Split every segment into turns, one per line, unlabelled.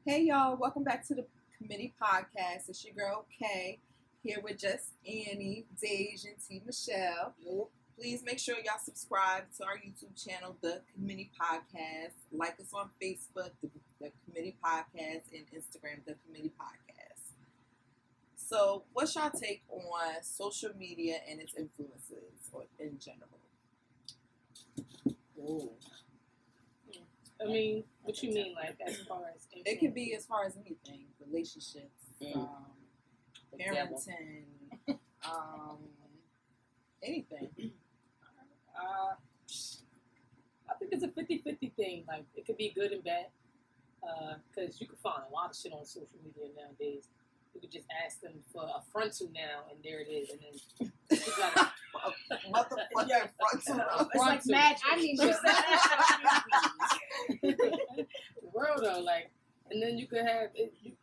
Hey y'all, welcome back to the Committee Podcast. It's your girl Kay here with just Annie, Dej, and T. Michelle.
Nope.
Please make sure y'all subscribe to our YouTube channel, The Committee Podcast. Like us on Facebook, the Committee Podcast, and Instagram, The Committee Podcast. So, what's y'all take on social media and its influences or in general?
Oh. I mean, what you mean, like, as far as influence?
It can be as far as anything, relationships, parenting, anything.
I think it's a 50-50 thing. Like, it could be good and bad. Because you can find a lot of shit on social media nowadays. You could just ask them for a frontal now, and there it is. And then you got
Motherfucking frontal.
it's like magic.
I need you
The world though, like, and then you could have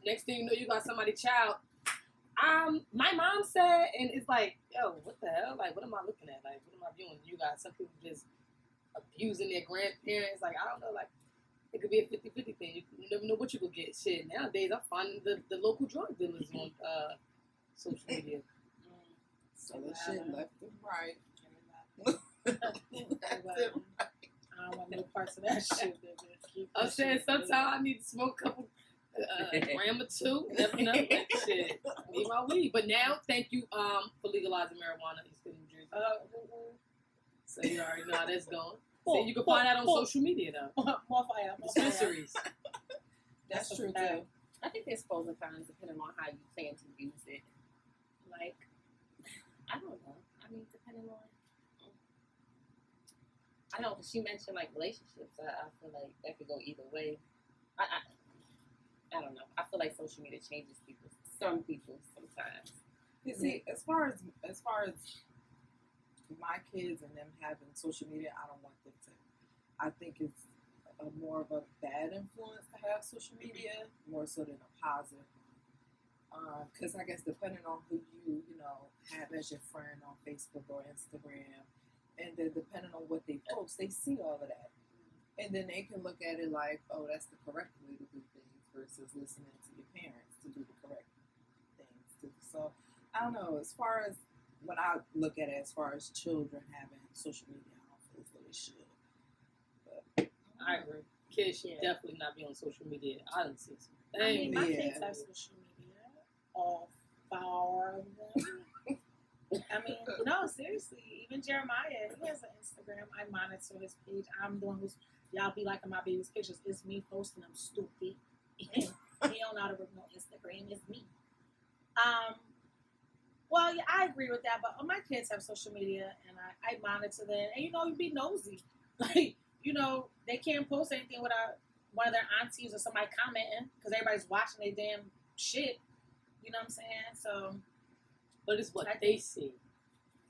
next thing you know, you got somebody child. My mom said, and it's like, yo, what the hell? Like, what am I looking at? Like, what am I viewing? You got some people just abusing their grandparents. Like, I don't know. Like, it could be a 50-50 thing. You never know what you could get. Shit, nowadays I'm finding the local drug dealers on social media.
So the shit left and right.
I don't want no parts of that shit.
I'm saying sometimes I need to smoke a couple gram or two. Never know. Like, shit, leave my weed. But now, thank you for legalizing marijuana in New Jersey. So you already know how that's going. So you can find that on social media though.
More fire.
Dispensaries.
That's true too.
I think there's pros and cons depending on how you plan to use it. Like, I don't know. I mean, depending on. I know she mentioned like relationships. I feel like that could go either way. I don't know. I feel like social media changes people. Some people sometimes.
You see, as far as my kids and them having social media, I don't want them to. I think it's more of a bad influence to have social media more so than a positive. Because I guess depending on who you have as your friend on Facebook or Instagram, and then depending on what they post, they see all of that, and then they can look at it like, oh, that's the correct way to do things versus listening to your parents to do the correct things too. So I don't know. As far as when I look at it, as far as children having social media, I don't feel as though they should. But
I agree. Kids should definitely not be on social media. I don't see some.
I mean, my
Yeah.
kids have social media. All 4 of them. I mean, no, seriously. Even Jeremiah, he has an Instagram. I monitor his page. I'm the one who's, y'all be liking my baby's pictures. It's me posting them, stupid. He don't know how to work no Instagram. It's me. Well, yeah, I agree with that. But my kids have social media, and I monitor them. And, you be nosy. Like, they can't post anything without one of their aunties or somebody commenting because everybody's watching their damn shit. You know what I'm saying? So...
But it's what they see.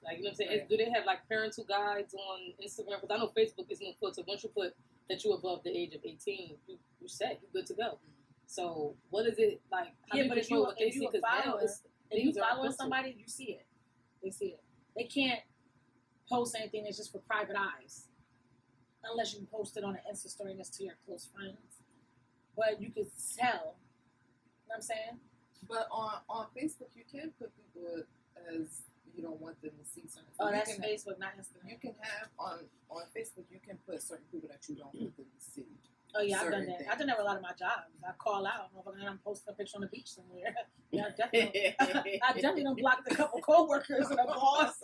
Like, you know what I'm saying?
Right.
Do they have, like, parental guides on Instagram? Because I know Facebook is no filter. Once you put that you're above the age of 18, you set. You're good to go. So, what is it, like, how do you control what they see? Because now it's...
If you follow somebody, you see it. They see it. They can't post anything that's just for private eyes. Unless you post it on an Insta story and it's to your close friends. But you can tell. You know what I'm saying?
But on Facebook, you can put people as you don't want them to see certain.
Oh, that's Facebook, not Instagram.
You can have on Facebook, you can put certain people that you don't want them to see.
Oh yeah, I've done
certain
that.
things.
I've done that with a lot of my jobs. I call out, and I'm posting a picture on the beach somewhere. Yeah, definitely. I definitely done blocked a couple coworkers and a boss.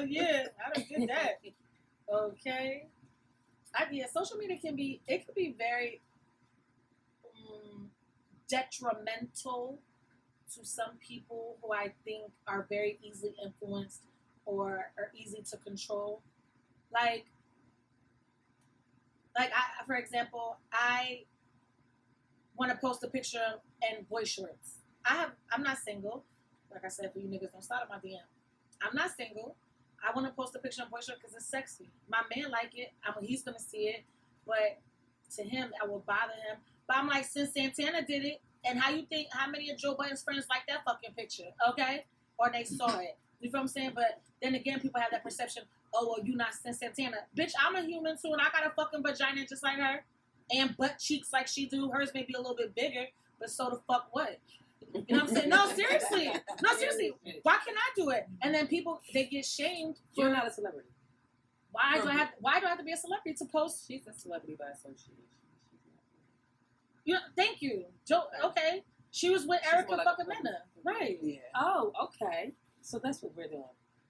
Yeah, I done did that. Okay. Social media can be very detrimental to some people who I think are very easily influenced or are easy to control. Like I, for example, I want to post a picture in boy shorts. I'm not single. Like I said, for you niggas, don't start on my DM. I'm not single. I want to post a picture in boy shorts because it's sexy. My man like it. He's going to see it. But to him, I will bother him. But I'm like, since Santana did it, and how many of Joe Budden's friends like that fucking picture, okay? Or they saw it. You feel what I'm saying? But then again, people have that perception, oh, well, you not Santana. Bitch, I'm a human too, and I got a fucking vagina just like her. and butt cheeks like she do. Hers may be a little bit bigger, but so the fuck what? You know what I'm saying? No, seriously. No, seriously. Why can't I do it? And then people, they get shamed.
You're not a celebrity.
Why do I have to be a celebrity to post?
She's a celebrity by association.
You know, thank you. Joe, okay. She was with
She's
Erica
more like
fucking Mena. Right.
Yeah.
Oh, okay. So that's what we're doing.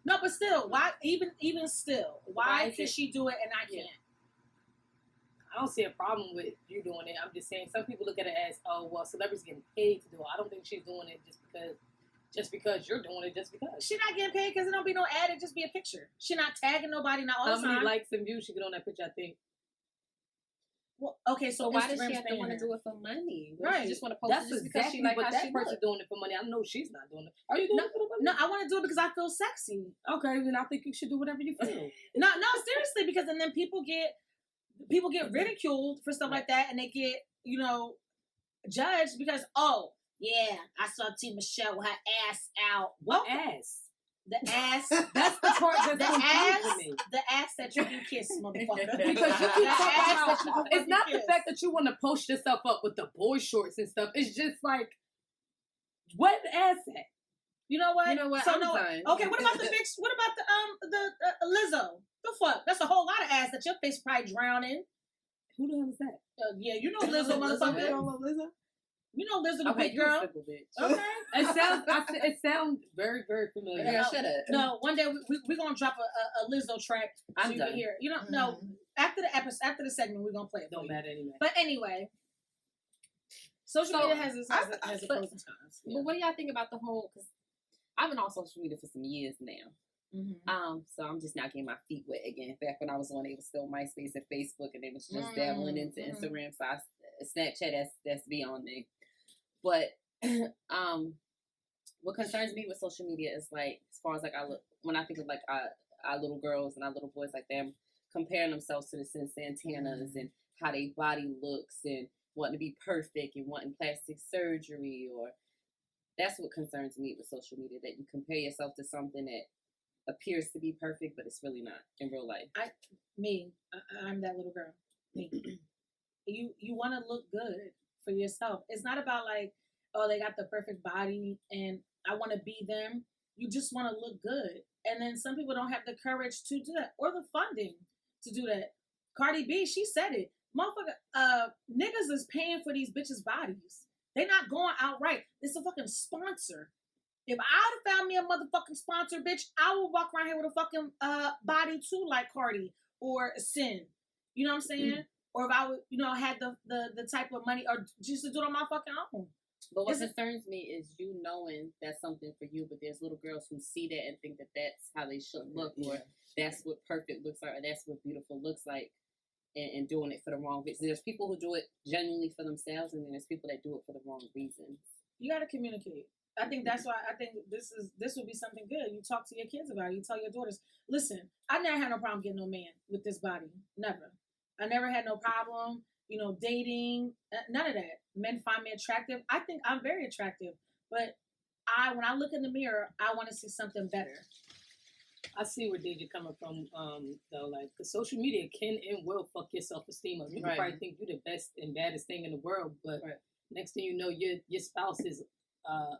No, but still, why even still, why
is
can
it-
she do it and I
Yeah.
can't?
I don't see a problem with you doing it. I'm just saying some people look at it as, oh, well, celebrities getting paid to do it. I don't think she's doing it just because you're doing it just because.
She not getting paid because it don't be no ad, it just be a picture. She not tagging nobody, not all
How
the
many
time.
likes and views she get on that picture, I think.
Well, okay, so
So why does she
Instagram's
have to
paying
want to
her.
do it for money?
Right.
She just want to post
That's
it just because
exactly,
she like
but
how
that
she
person
looks.
doing it for money. I know she's not doing it. Are you doing it for the money?
No, I want to do it because I feel sexy.
Okay, then I think you should do whatever you feel.
No, seriously, because and then people get ridiculed for stuff like that, and they get judged because I saw T Michelle with her ass out.
What ass?
The ass.
That's the part that's
The
confusing
ass,
me.
the ass that you can kiss, motherfucker.
Because you keep
The
talking
ass
about,
that you can
it's not
fucking
the
kiss.
fact that you want to post yourself up with the boy shorts and stuff. It's just like, what ass at?
You know what?
You know what?
So
I'm
no.
done.
Okay, what about the bitch? What about the Lizzo? The fuck? That's a whole lot of ass that your face probably drown in.
Who the hell is that?
Yeah, you know Lizzo, motherfucker.
You don't know Lizzo?
You know Lizzo, the
Okay,
big
you a
girl.
simple bitch.
Okay.
It sounds very, very familiar.
Yeah, shut up.
No, one day we're gonna drop a Lizzo track so
I'm
you
done.
can hear it. No, after the episode, after the segment, we're gonna play it. For
Don't
you.
matter anyway.
But anyway, social
So,
media has its pros and cons.
But what do y'all think about the whole? Because I've been on social media for some years now.
Mm-hmm.
So I'm just now getting my feet wet again. Back when I was on, it was still MySpace and Facebook, and they was just dabbling into Instagram. So Snapchat, that's beyond me. But what concerns me with social media is like, as far as like when I think of like our little girls and our little boys, like them comparing themselves to the Santanas and how their body looks and wanting to be perfect and wanting plastic surgery, or that's what concerns me with social media, that you compare yourself to something that appears to be perfect, but it's really not in real life.
I'm that little girl. Me. You want to look good for yourself. It's not about like, oh, they got the perfect body and I want to be them. You just want to look good. And then some people don't have the courage to do that or the funding to do that. Cardi B, she said it. Motherfucker, niggas is paying for these bitches' bodies. They're not going outright. It's a fucking sponsor. If I'd have found me a motherfucking sponsor, bitch, I would walk around here with a fucking body too, like Cardi or Sin. You know what I'm saying? Or if I would, had the type of money, or just to do it on my fucking own.
But what concerns me is you knowing that's something for you, but there's little girls who see that and think that that's how they should look, or that's what perfect looks like, or that's what beautiful looks like, and doing it for the wrong reasons. There's people who do it genuinely for themselves, and then there's people that do it for the wrong reasons.
You got to communicate. I think that's why I think this would be something good. You talk to your kids about it. You tell your daughters, listen, I never had no problem getting no man with this body. Never. I never had no problem, dating, none of that. Men find me attractive. I think I'm very attractive, but when I look in the mirror, I want to see something better.
I see where Deja coming from, though. Like, the social media can and will fuck your self-esteem up. You
Right.
probably think you're the best and baddest thing in the world, but next thing you know, your spouse is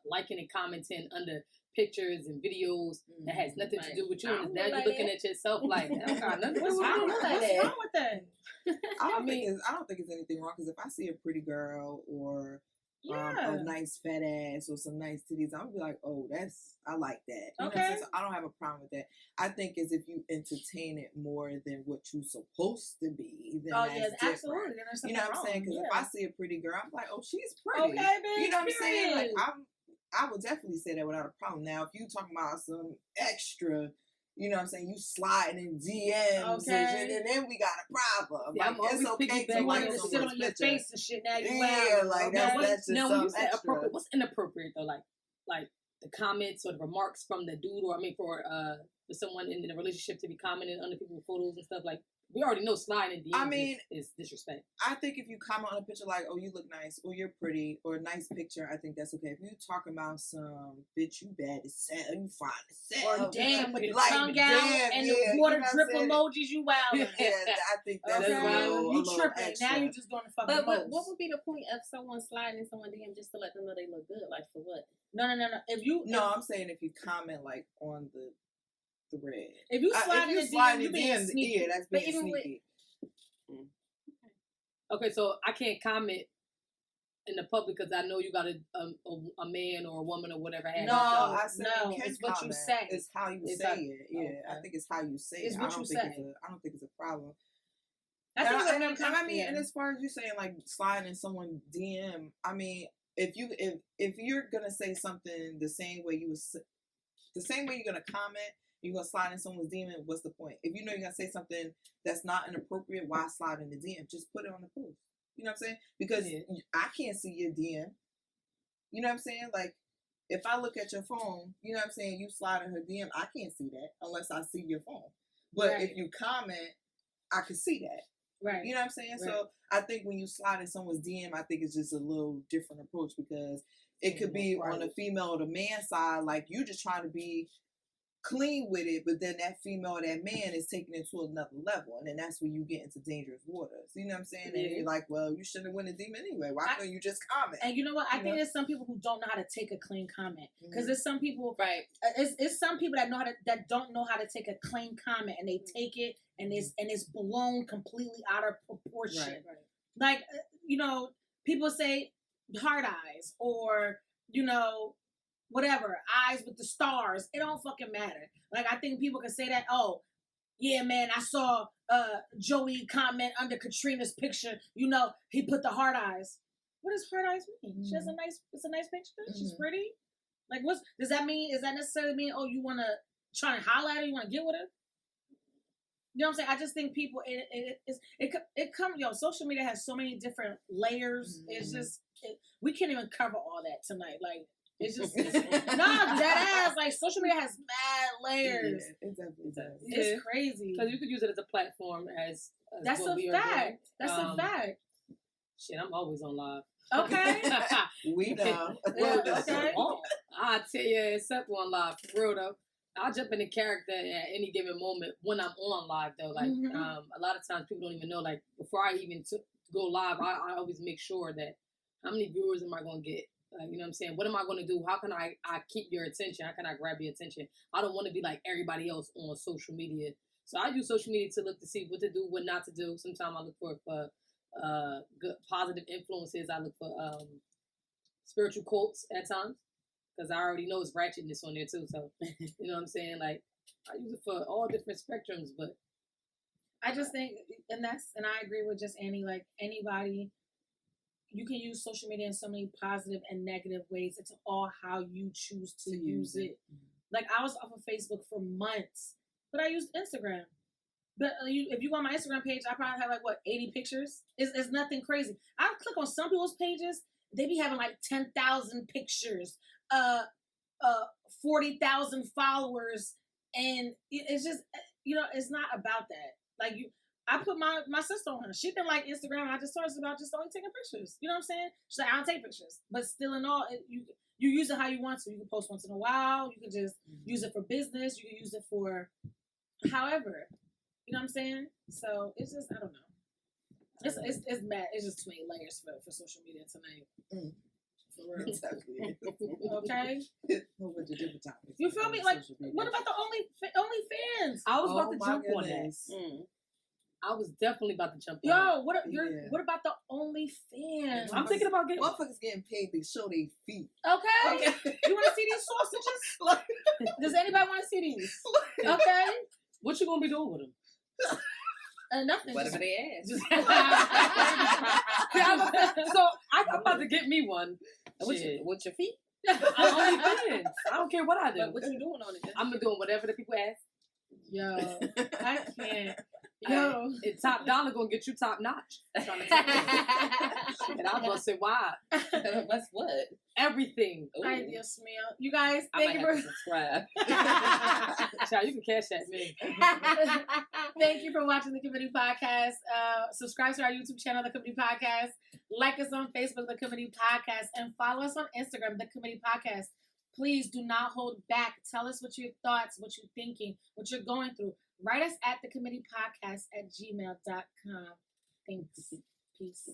liking and commenting under pictures and videos that has nothing to do with you. And now you're looking at yourself like, that got nothing to do
What's
with
wrong
you.
with that? What's wrong with that?
I don't think it's anything wrong, because if I see a pretty girl or
Yeah.
a nice fat ass or some nice titties, I'm gonna be like, oh, I like that. You know what I'm
Okay.
saying? So I don't have a problem with that. I think is if you entertain it more than what you're supposed to be, then that's different.
absolutely. Then there's
You
something
know what I'm
wrong.
saying? Because
Yeah.
if I see a pretty girl, I'm like, oh, she's pretty.
Okay, bitch.
You know what I'm saying? Like
period.
I would definitely say that without a problem. Now, if you talking about some extra, you know what I'm saying, you sliding in DMs
Okay.
and then we got a problem.
Yeah, I'm
like, it's
always
okay
piggybacking
to
You wanted
like
to
on
sit
someone's
on your
picture.
face and shit. Now you
Yeah,
wow.
like
Now,
that's just
when you
something
say
extra.
appropriate, what's inappropriate though? Like the comments or the remarks from the dude, or for someone in a relationship to be commenting under people's photos and stuff. Like, we already know sliding in DMs
I mean,
is disrespect.
I think if you comment on a picture like, "Oh, you look nice," or "You're pretty," or "A nice picture," I think that's okay. If you talking about some bitch, you bad as hell, you fine as hell,
Or damn with the
like,
tongue out
damn,
and
yeah,
the
you
water
know what
drip
I'm saying?
emojis, you wild.
yeah, I think that's
Okay,
a little,
you
a little
tripping.
extra.
Now you just going to fucking
But
post.
what would be the point of someone sliding in someone DM just to let them know they look good? Like for what?
No. If you
I'm saying if you comment like on the thread.
if you slide in
if
the
you slide
DM, you
in
being
DMs,
sneaky.
yeah, that's
But
being
even with-
sneaky.
Okay, so I can't comment in the public because I know you got a man or a woman or whatever.
No, I said
no,
you can
it's what you
comment.
say.
It's how you
It's
say
how-
it. Yeah, I
okay.
think it's how you say
It's
it.
what you say.
I don't think it's a problem.
I
And
think
I,
it's
and I mean, and as far as you saying like sliding in someone DM, I mean, if you're gonna say something the same way the same way you're gonna comment, you're gonna slide in someone's DM. What's the point? If you know you're gonna say something that's not inappropriate, why slide in the DM? Just put it on the post. You know what I'm saying? Because I can't see your DM. You know what I'm saying? Like, if I look at your phone, you know what I'm saying? You slide in her DM, I can't see that unless I see your phone. But
Right.
if you comment, I can see that.
right.
You know what I'm saying?
Right.
So I think when you slide in someone's DM, I think it's just a little different approach because it could be on the female or the man side, like you just trying to be clean with it, but then that female or that man is taking it to another level, and then that's when you get into dangerous waters. You know what I'm saying? And you're like, well, you shouldn't have went a demon anyway. Why couldn't you just comment?
And you know what? I
You
think
know?
there's some people who don't know how to take a clean comment because
Mhm.
there's some people.
Right.
It's some people that know how to that don't know how to take a clean comment and they take it and it's blown completely out of proportion.
Right.
Like people say hard eyes or whatever eyes with the stars. It don't fucking matter. Like I think people can say that. Oh, yeah, man, I saw Joey comment under Katrina's picture. He put the hard eyes. What does hard eyes mean? She has it's a nice picture. She's pretty. Like, does that mean? Does that necessarily mean? Oh, you want to try and holler at her? You want to get with her? You know what I'm saying? I just think people. Social media has so many different layers.
Mm-hmm.
It's just we can't even cover all that tonight. Like. It's just that ass. Like social media has mad layers.
Yeah, it definitely does.
It's crazy.
Because you could use it as a platform as
That's
what
a
we are doing.
fact. That's a fact.
Shit, I'm always on live.
Okay.
We know.
Yeah, okay.
I'll tell you, except on live, for real though. I'll jump into character at any given moment when I'm on live though. Like a lot of times people don't even know. Like before I even go live, I always make sure that how many viewers am I going to get. You know what I'm saying? What am I going to do? How can I keep your attention? How can I grab your attention? I don't want to be like everybody else on social media. So I use social media to look to see what to do, what not to do. Sometimes I look for good positive influences. I look for spiritual quotes at times because I already know it's ratchetness on there too. So you know what I'm saying? Like I use it for all different spectrums. But
I just think, and I agree with just Annie. Like anybody. You can use social media in so many positive and negative ways. It's all how you choose to use it. Like I was off of Facebook for months, but I used Instagram. But if you go on my Instagram page, I probably have 80 pictures. It's nothing crazy. I click on some people's pages, they be having 10,000 pictures, 40,000 followers, and it's just it's not about that. I put my sister on her. She didn't like Instagram. I just told her it's about just only taking pictures. You know what I'm saying? She's like, I don't take pictures. But still in all, you use it how you want to. You can post once in a while. You can just use it for business. You can use it for however. You know what I'm saying? So it's just, I don't know. It's mad. It's just too many layers for social media tonight. For real. Okay? You feel me? Like, what about the OnlyFans?
I was about to jump on that. I was definitely about to jump on
Yo, what about the OnlyFans?
I'm thinking about getting
motherfuckers getting paid to show their feet.
Okay. You want to see these sausages? Does anybody want to see these? Okay.
What you gonna be doing with them?
Nothing.
Whatever they ask.
So I'm about to get me one.
With your feet?
I don't care what I do.
But what you doing on it?
I'm doing whatever the people ask.
Yo, I can't. Yo.
And top dollar gonna get you top notch. Trying to tell you. And I bust it wide.
What's what?
Everything.
Ooh,
Ay, Dios mío. You guys,
I
thank
might
you
have to
for
subscribe.
Child, you can cash that me.
thank you for watching the Committee Podcast. Subscribe to our YouTube channel, The Committee Podcast. Like us on Facebook, The Committee Podcast, and follow us on Instagram, The Committee Podcast. Please do not hold back. Tell us what your thoughts, what you're thinking, what you're going through. Write us at thecommitteepodcast@gmail.com. Thanks. Peace.